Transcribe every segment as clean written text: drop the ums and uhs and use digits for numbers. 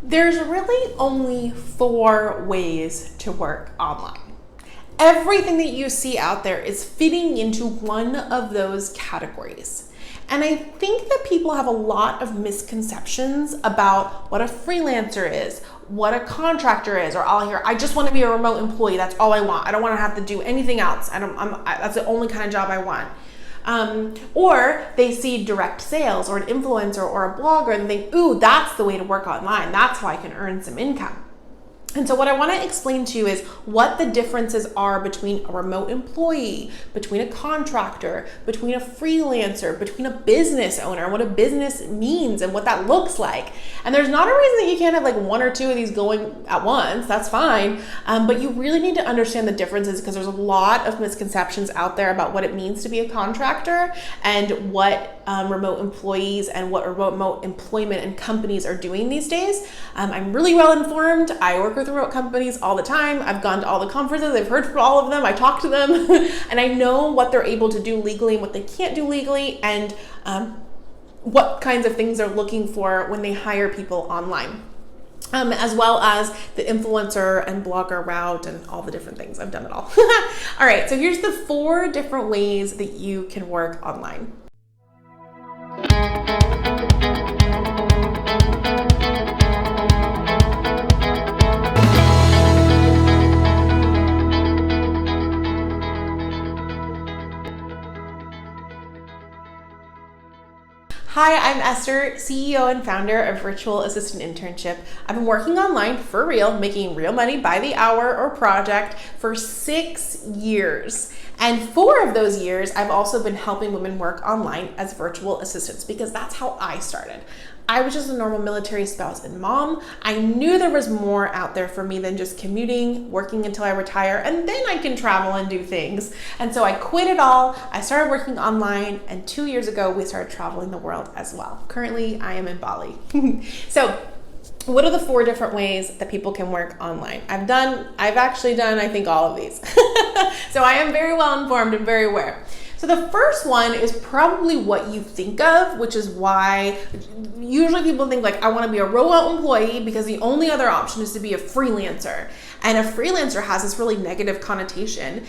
There's really only 4 ways to work online. Everything that you see out there is fitting into one of those categories. And I think that people have a lot of misconceptions about what a freelancer is, what a contractor is, or I'll hear, I just want to be a remote employee. That's all I want. I don't want to have to do anything else. That's the only kind of job I want. Or they see direct sales or an influencer or a blogger and think, ooh, that's the way to work online. That's how I can earn some income. And so what I want to explain to you is what the differences are between a remote employee, between a contractor, between a freelancer, between a business owner, what a business means and what that looks like. And there's not a reason that you can't have like 1 or 2 of these going at once. That's fine. But you really need to understand the differences because there's a lot of misconceptions out there about what it means to be a contractor and what remote employees and what remote employment and companies are doing these days. I'm really well informed. I work with remote companies all the time. I've gone to all the conferences. I've heard from all of them. I talk to them and I know what they're able to do legally and what they can't do legally and what kinds of things they're looking for when they hire people online. As well as the influencer and blogger route and all the different things. I've done it all. All right, so here's the 4 different ways that you can work online. Hi, I'm Esther, CEO and founder of Virtual Assistant Internship. I've been working online for real, making real money by the hour or project for 6 years. And 4 of those years, I've also been helping women work online as virtual assistants because that's how I started. I was just a normal military spouse and mom. I knew there was more out there for me than just commuting, working until I retire, and then I can travel and do things. And so I quit it all. I started working online, and 2 years ago, we started traveling the world as well. Currently, I am in Bali. So what are the 4 different ways that people can work online? I've actually done, I think, all of these. So I am very well informed and very aware. So the first one is probably what you think of, which is why usually people think like, I want to be a remote employee because the only other option is to be a freelancer. And a freelancer has this really negative connotation,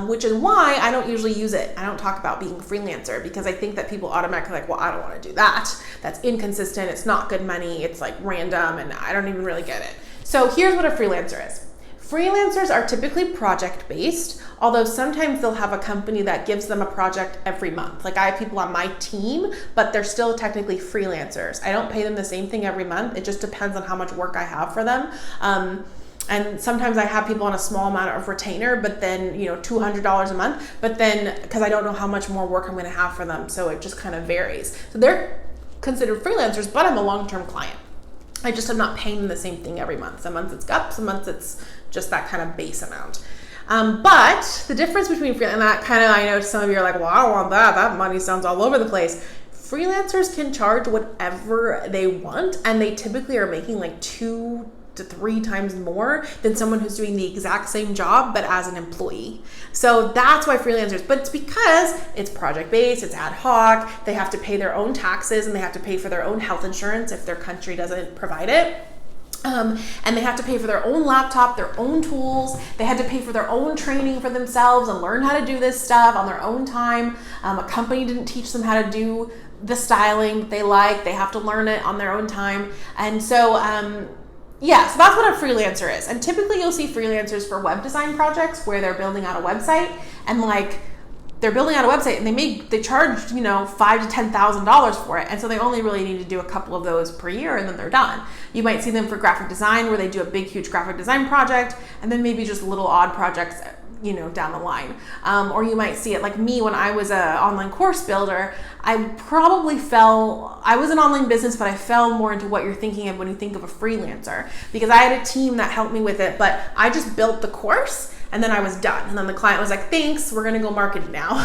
which is why I don't usually use it. I don't talk about being a freelancer because I think that people automatically like, well, I don't want to do that. That's inconsistent. It's not good money. It's like random and I don't even really get it. So here's what a freelancer is. Freelancers are typically project-based, although sometimes they'll have a company that gives them a project every month. Like I have people on my team, but they're still technically freelancers. I don't pay them the same thing every month. It just depends on how much work I have for them. And sometimes I have people on a small amount of retainer, but then, $200 a month, but then, because I don't know how much more work I'm going to have for them. So it just kind of varies. So they're considered freelancers, but I'm a long-term client. I just am not paying them the same thing every month. Some months it's up, some months it's just that kind of base amount. But the difference between and that kind of, I know some of you are like, well, I don't want that. That money sounds all over the place. Freelancers can charge whatever they want, and they typically are making like 2 to 3 times more than someone who's doing the exact same job but as an employee. So that's why freelancers, but it's because it's project-based, it's ad hoc, they have to pay their own taxes and they have to pay for their own health insurance if their country doesn't provide it. And they have to pay for their own laptop, their own tools. They had to pay for their own training for themselves and learn how to do this stuff on their own time. A company didn't teach them how to do the styling they like. They have to learn it on their own time. And so, so that's what a freelancer is. And typically you'll see freelancers for web design projects where they're building out a website and they're building out a website and they charge, $5,000 to $10,000 for it. And so they only really need to do a couple of those per year and then they're done. You might see them for graphic design where they do a big, huge graphic design project and then maybe just little odd projects, down the line. Or you might see it like me when I was an online course builder. I was an online business, but I fell more into what you're thinking of when you think of a freelancer because I had a team that helped me with it, but I just built the course And then I was done. And then the client was like, thanks, we're gonna go market it now.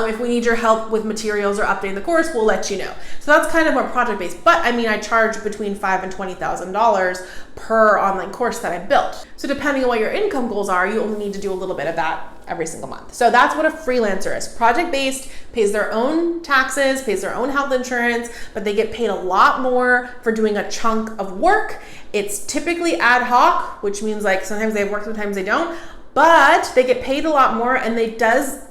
If we need your help with materials or updating the course, we'll let you know. So that's kind of more project-based. But I mean, I charge between $5,000 and $20,000 per online course that I built. So depending on what your income goals are, you only need to do a little bit of that every single month. So that's what a freelancer is. Project-based, pays their own taxes, pays their own health insurance, but they get paid a lot more for doing a chunk of work. It's typically ad hoc, which means like sometimes they have work, sometimes they don't, but they get paid a lot more, and they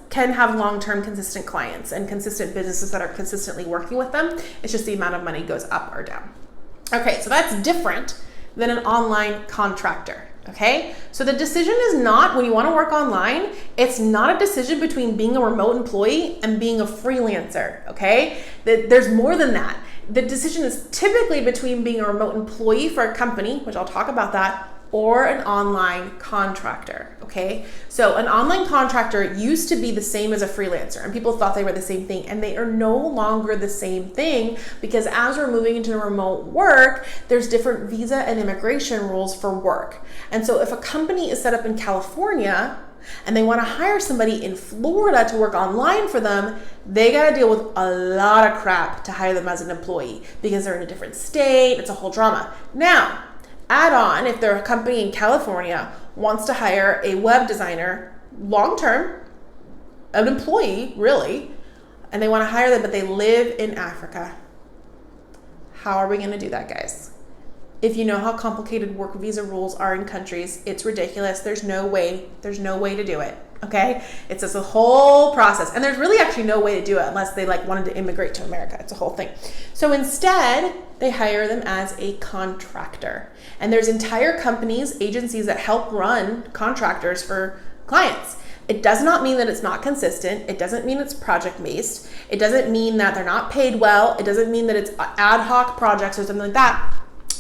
can have long-term consistent clients and consistent businesses that are consistently working with them. It's just the amount of money goes up or down. Okay, so that's different than an online contractor. Okay, so the decision is not, when you want to work online, it's not a decision between being a remote employee and being a freelancer. Okay, there's more than that. The decision is typically between being a remote employee for a company, which I'll talk about that, or an online contractor. Okay, so an online contractor used to be the same as a freelancer, and people thought they were the same thing, and they are no longer the same thing, because as we're moving into remote work, there's different visa and immigration rules for work. And so if a company is set up in California and they want to hire somebody in Florida to work online for them, they got to deal with a lot of crap to hire them as an employee, because they're in a different state. It's a whole drama. Now, add on, if they're a company in California wants to hire a web designer long-term, an employee really, and they want to hire them, but they live in Africa. How are we going to do that, guys? If you know how complicated work visa rules are in countries, it's ridiculous. There's no way to do it. Okay, it's just a whole process, and there's really actually no way to do it unless they like wanted to immigrate to America. It's a whole thing. So instead, they hire them as a contractor, and there's entire companies, agencies that help run contractors for clients. It does not mean that it's not consistent. It doesn't mean it's project-based. It doesn't mean that they're not paid well. It doesn't mean that it's ad hoc projects or something like that.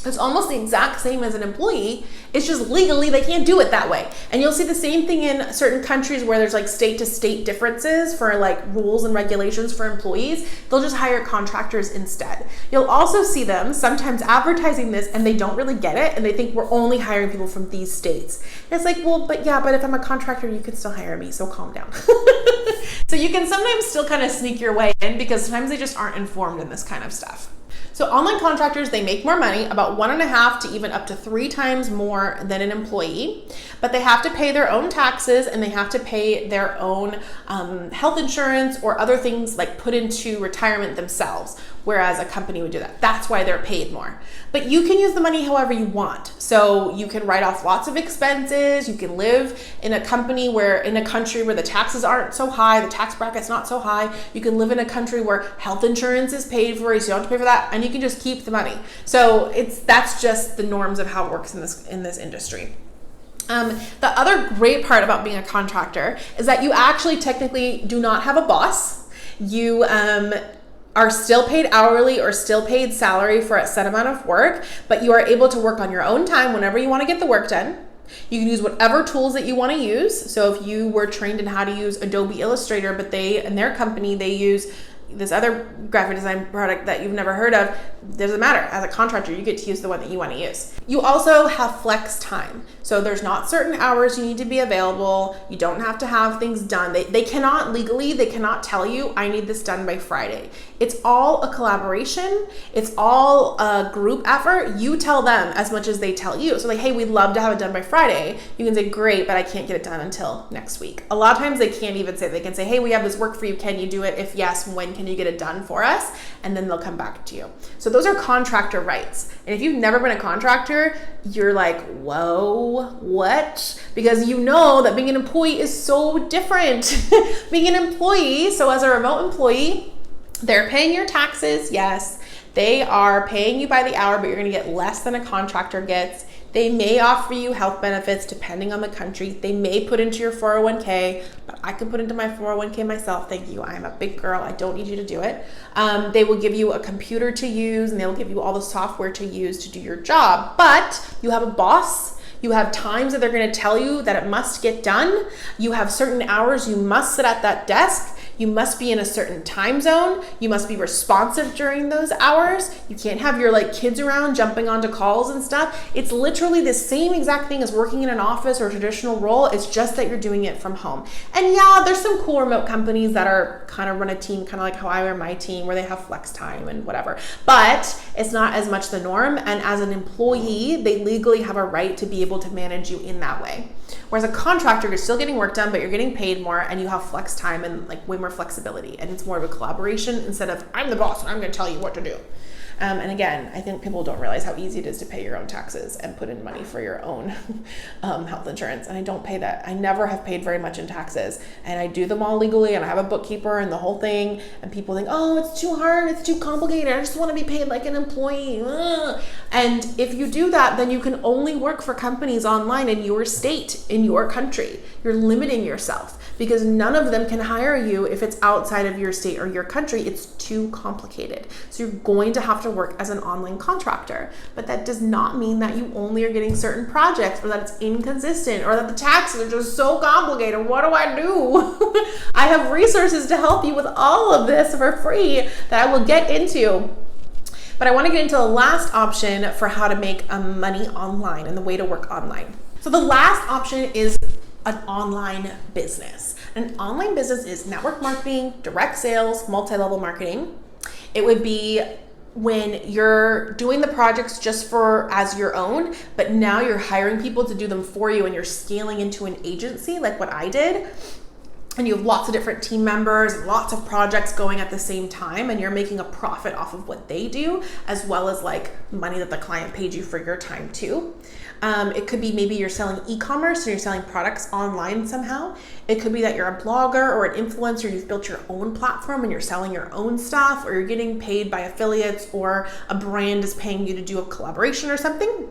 It's almost the exact same as an employee. It's just legally they can't do it that way. And you'll see the same thing in certain countries where there's like state to state differences for like rules and regulations for employees. They'll just hire contractors instead. You'll also see them sometimes advertising this and they don't really get it, and they think we're only hiring people from these states. And it's like, well, but if I'm a contractor, you could still hire me, so calm down. So you can sometimes still kind of sneak your way in, because sometimes they just aren't informed in this kind of stuff. So online contractors, they make more money, about 1.5 to even up to 3 times more than an employee, but they have to pay their own taxes, and they have to pay their own health insurance or other things like put into retirement themselves, whereas a company would do that. That's why they're paid more. But you can use the money however you want. So you can write off lots of expenses. You can live in a country where the taxes aren't so high, the tax bracket's not so high. You can live in a country where health insurance is paid for, so you don't have to pay for that, and you can just keep the money. So that's just the norms of how it works in this industry. The other great part about being a contractor is that you actually technically do not have a boss. You are still paid hourly or still paid salary for a set amount of work, but you are able to work on your own time whenever you want to get the work done. You can use whatever tools that you want to use. So if you were trained in how to use Adobe Illustrator, but in their company, they use this other graphic design product that you've never heard of, doesn't matter. As a contractor, you get to use the one that you want to use. You also have flex time. So there's not certain hours you need to be available. You don't have to have things done. They cannot legally, they cannot tell you, I need this done by Friday. It's all a collaboration. It's all a group effort. You tell them as much as they tell you. So like, hey, we'd love to have it done by Friday. You can say, great, but I can't get it done until next week. A lot of times they can't even say, they can say, hey, we have this work for you. Can you do it? If yes, when can you get it done for us? And then they'll come back to you. So those are contractor rights. And if you've never been a contractor, you're like, whoa, what? Because you know that being an employee is so different. Being an employee, so as a remote employee, they're paying your taxes, yes. They are paying you by the hour, but you're gonna get less than a contractor gets. They may offer you health benefits depending on the country. They may put into your 401k, but I can put into my 401k myself. Thank you. I'm a big girl. I don't need you to do it. They will give you a computer to use, and they'll give you all the software to use to do your job. But you have a boss. You have times that they're going to tell you that it must get done. You have certain hours you must sit at that desk. You must be in a certain time zone. You must be responsive during those hours. You can't have your like kids around jumping onto calls and stuff. It's literally the same exact thing as working in an office or a traditional role. It's just that you're doing it from home. And yeah, there's some cool remote companies that are kind of run a team, kind of like how I run my team, where they have flex time and whatever. But it's not as much the norm. And as an employee, they legally have a right to be able to manage you in that way. Whereas a contractor, you're still getting work done, but you're getting paid more and you have flex time and like way more flexibility. And it's more of a collaboration instead of I'm the boss and I'm going to tell you what to do. And again, I think people don't realize how easy it is to pay your own taxes and put in money for your own health insurance. And I don't pay that. I never have paid very much in taxes. And I do them all legally and I have a bookkeeper and the whole thing. And people think, oh, it's too hard. It's too complicated. I just want to be paid like an employee. Ugh. And if you do that, then you can only work for companies online in your state, in your country. You're limiting yourself because none of them can hire you if it's outside of your state or your country. It's too complicated. So you're going to have to work as an online contractor. But that does not mean that you only are getting certain projects or that it's inconsistent or that the taxes are just so complicated. What do I do? I have resources to help you with all of this for free that I will get into. But I want to get into the last option for how to make money online and the way to work online. So the last option is an online business. An online business is network marketing, direct sales, multi-level marketing. It would be when you're doing the projects just for as your own, but now you're hiring people to do them for you and you're scaling into an agency like what I did. And you have lots of different team members, lots of projects going at the same time, and you're making a profit off of what they do, as well as like money that the client paid you for your time too. It could be maybe you're selling e-commerce, so you're selling products online somehow. It could be that you're a blogger or an influencer, you've built your own platform and you're selling your own stuff, or you're getting paid by affiliates, or a brand is paying you to do a collaboration or something.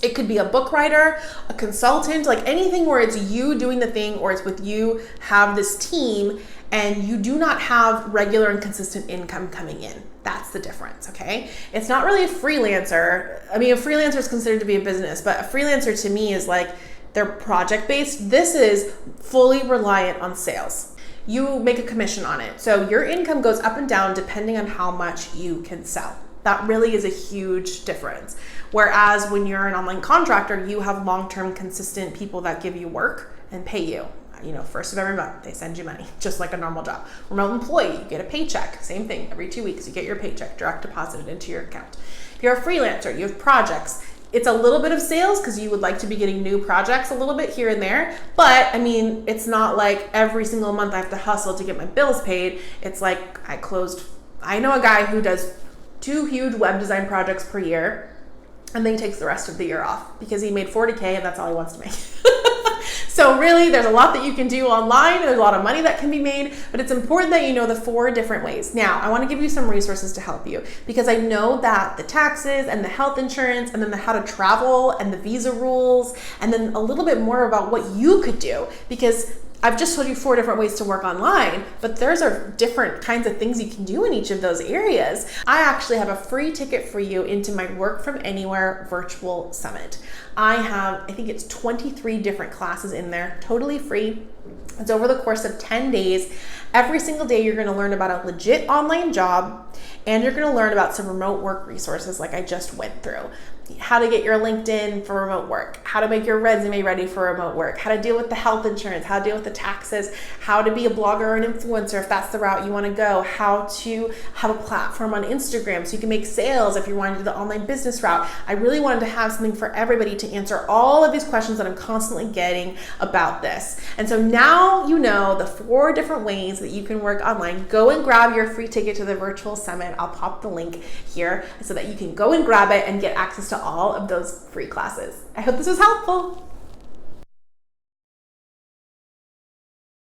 It could be a book writer, a consultant, like anything where it's you doing the thing or it's with you have this team and you do not have regular and consistent income coming in. That's the difference, okay? It's not really a freelancer. I mean, a freelancer is considered to be a business, but a freelancer to me is like they're project-based. This is fully reliant on sales. You make a commission on it. So your income goes up and down depending on how much you can sell. That really is a huge difference. Whereas when you're an online contractor, you have long-term consistent people that give you work and pay you. You know, first of every month, they send you money, just like a normal job. Remote employee, you get a paycheck. Same thing, every 2 weeks, you get your paycheck direct deposited into your account. If you're a freelancer, you have projects. It's a little bit of sales because you would like to be getting new projects a little bit here and there. But I mean, it's not like every single month I have to hustle to get my bills paid. It's like I know a guy who does 2 huge web design projects per year, and then he takes the rest of the year off because he made $40K and that's all he wants to make. So really, there's a lot that you can do online. There's a lot of money that can be made, but it's important that you know the 4 different ways. Now, I want to give you some resources to help you because I know that the taxes and the health insurance and then the how to travel and the visa rules and then a little bit more about what you could do, because I've just told you 4 different ways to work online, but there's different kinds of things you can do in each of those areas. I actually have a free ticket for you into my Work From Anywhere virtual summit. I think it's 23 different classes in there, totally free. It's over the course of 10 days. Every single day, you're going to learn about a legit online job, and you're going to learn about some remote work resources like I just went through. How to get your LinkedIn for remote work, how to make your resume ready for remote work, how to deal with the health insurance, how to deal with the taxes, how to be a blogger or an influencer if that's the route you want to go, how to have a platform on Instagram so you can make sales if you're wanting to do the online business route. I really wanted to have something for everybody to answer all of these questions that I'm constantly getting about this. And so now you know the 4 different ways that you can work online. Go and grab your free ticket to the virtual summit. I'll pop the link here so that you can go and grab it and get access to all of those free classes. I hope this was helpful.